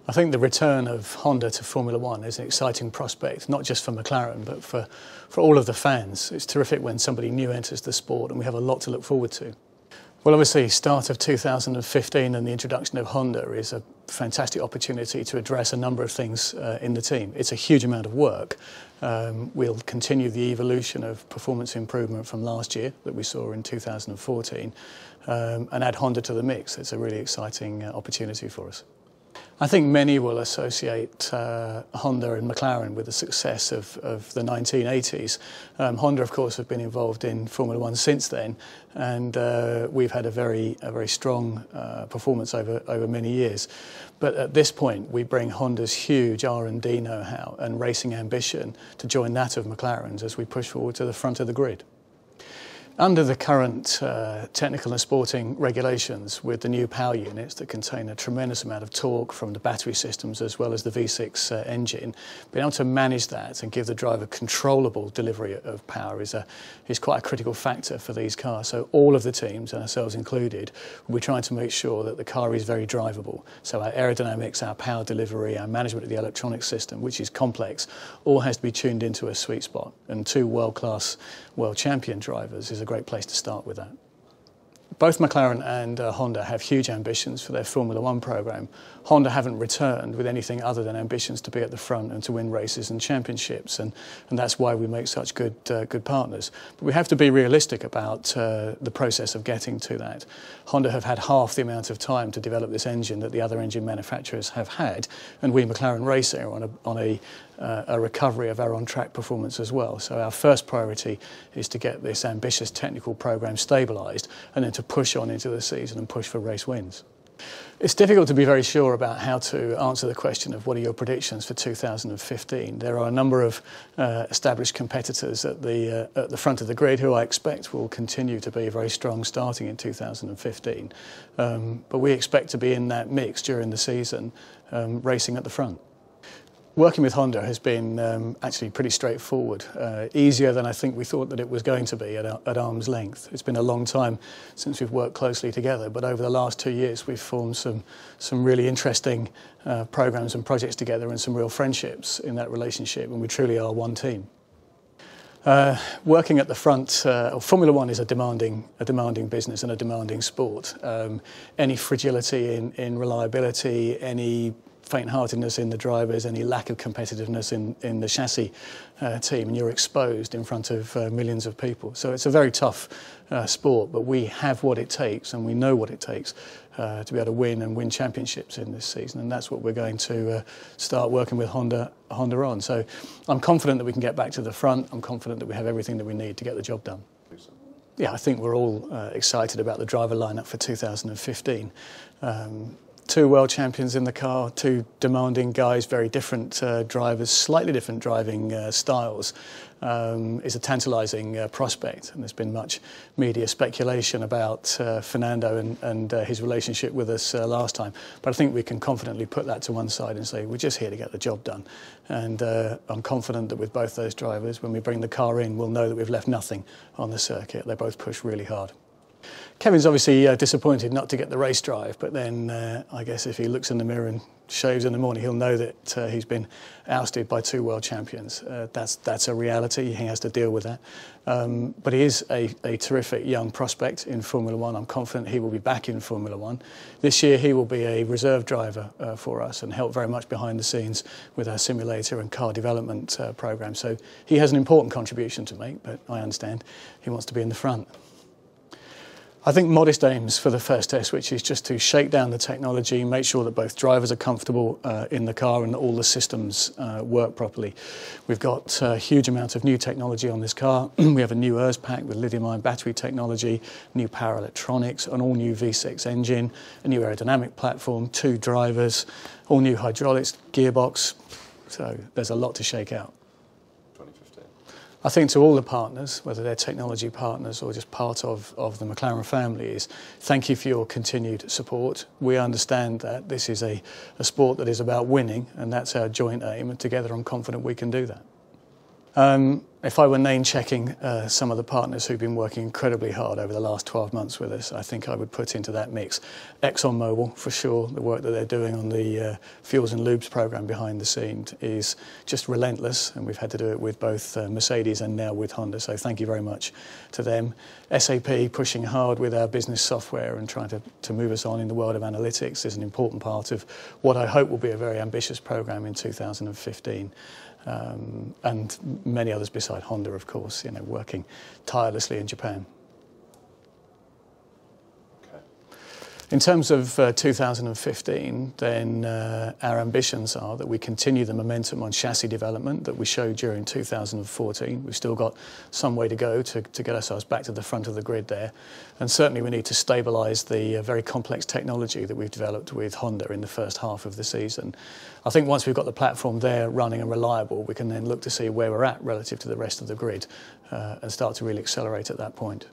I think the return of Honda to Formula One is an exciting prospect, not just for McLaren, but for all of the fans. It's terrific when somebody new enters the sport, and we have a lot to look forward to. Well, obviously, start of 2015 and the introduction of Honda is a fantastic opportunity to address a number of things in the team. It's a huge amount of work. We'll continue the evolution of performance improvement from last year that we saw in 2014 and add Honda to the mix. It's a really exciting opportunity for us. I think many will associate Honda and McLaren with the success of the 1980s. Honda, of course, have been involved in Formula One since then, and we've had a very strong performance over many years. But at this point, we bring Honda's huge R&D know-how and racing ambition to join that of McLaren's as we push forward to the front of the grid. Under the current technical and sporting regulations, with the new power units that contain a tremendous amount of torque from the battery systems as well as the V6 engine, being able to manage that and give the driver controllable delivery of power is quite a critical factor for these cars. So all of the teams, and ourselves included, will be trying to make sure that the car is very drivable. So our aerodynamics, our power delivery, our management of the electronic system, which is complex, all has to be tuned into a sweet spot. And two world-class world champion drivers is a great place to start with that. Both McLaren and Honda have huge ambitions for their Formula One program. Honda haven't returned with anything other than ambitions to be at the front and to win races and championships, and that's why we make such good partners. But we have to be realistic about the process of getting to that. Honda have had half the amount of time to develop this engine that the other engine manufacturers have had, and we McLaren Racing are on a recovery of our on-track performance as well. So our first priority is to get this ambitious technical program stabilised and then to push on into the season and push for race wins. It's difficult to be very sure about how to answer the question of what are your predictions for 2015. There are a number of established competitors at the front of the grid who I expect will continue to be very strong starting in 2015. But we expect to be in that mix during the season, racing at the front. Working with Honda has been actually pretty straightforward, easier than I think we thought that it was going to be at arm's length. It's been a long time since we've worked closely together, but over the last 2 years we've formed some really interesting programs and projects together and some real friendships in that relationship, and we truly are one team. Working at the front, Formula One is a demanding business and a demanding sport. Any fragility in reliability, any faint-heartedness in the drivers, any lack of competitiveness in the chassis team, and you're exposed in front of millions of people. So it's a very tough sport, but we have what it takes and we know what it takes to be able to win championships in this season, and that's what we're going to start working with Honda on. So I'm confident that we can get back to the front. I'm confident that we have everything that we need to get the job done. Yeah, I think we're all excited about the driver lineup for 2015. Two world champions in the car, two demanding guys, very different drivers, slightly different driving styles, is a tantalising prospect. And there's been much media speculation about Fernando and his relationship with us last time. But I think we can confidently put that to one side and say we're just here to get the job done. And I'm confident that with both those drivers, when we bring the car in, we'll know that we've left nothing on the circuit. They both push really hard. Kevin's obviously disappointed not to get the race drive, but then I guess if he looks in the mirror and shaves in the morning, he'll know that he's been ousted by two world champions. That's a reality. He has to deal with that. But he is a terrific young prospect in Formula One. I'm confident he will be back in Formula One. This year he will be a reserve driver for us and help very much behind the scenes with our simulator and car development program. So he has an important contribution to make, but I understand he wants to be in the front. I think modest aims for the first test, which is just to shake down the technology, make sure that both drivers are comfortable in the car and that all the systems work properly. We've got a huge amount of new technology on this car. We have a new ERS pack with lithium-ion battery technology, new power electronics, an all-new V6 engine, a new aerodynamic platform, two drivers, all new hydraulics, gearbox. So there's a lot to shake out. I think to all the partners, whether they're technology partners or just part of the McLaren family, is thank you for your continued support. We understand that this is a sport that is about winning, and that's our joint aim, and together I'm confident we can do that. If I were name-checking some of the partners who've been working incredibly hard over the last 12 months with us, I think I would put into that mix ExxonMobil, for sure. The work that they're doing on the fuels and lubes program behind the scenes is just relentless, and we've had to do it with both Mercedes and now with Honda, so thank you very much to them. SAP pushing hard with our business software and trying to move us on in the world of analytics is an important part of what I hope will be a very ambitious program in 2015. And many others beside Honda, of course, working tirelessly in Japan. Okay. In terms of 2015, then our ambitions are that we continue the momentum on chassis development that we showed during 2014. We've still got some way to go to get ourselves back to the front of the grid there. And certainly we need to stabilise the very complex technology that we've developed with Honda in the first half of the season. I think once we've got the platform there running and reliable, we can then look to see where we're at relative to the rest of the grid and start to really accelerate at that point.